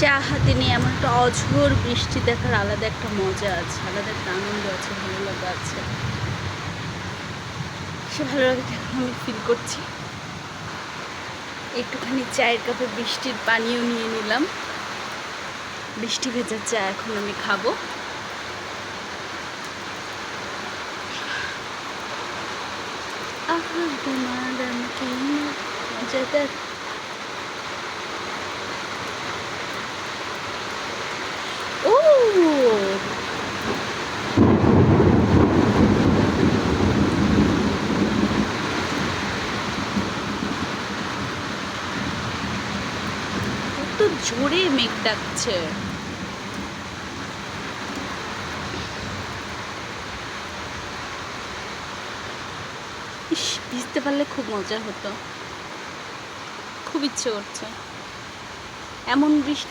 চা হাতে নিয়ে এমন একটা অঝোর বৃষ্টি দেখার আলাদা একটা মজা আছে, আলাদা একটা আনন্দ আছে, ভালো লাগা আছে। সে ভালো লাগাটা এখন আমি ফিল করছি। একটুখানি চায়ের কাপে বৃষ্টির পানিও নিয়ে নিলাম। বৃষ্টি ভেজা চা এখন আমি খাবো। আহা তোমার কি মজাদার। ও কত জোরে মেঘ ডাকছে। ইস, ভিজতে পারলে খুব মজা হতো। খুব ইচ্ছে করছে। এমন বৃষ্টি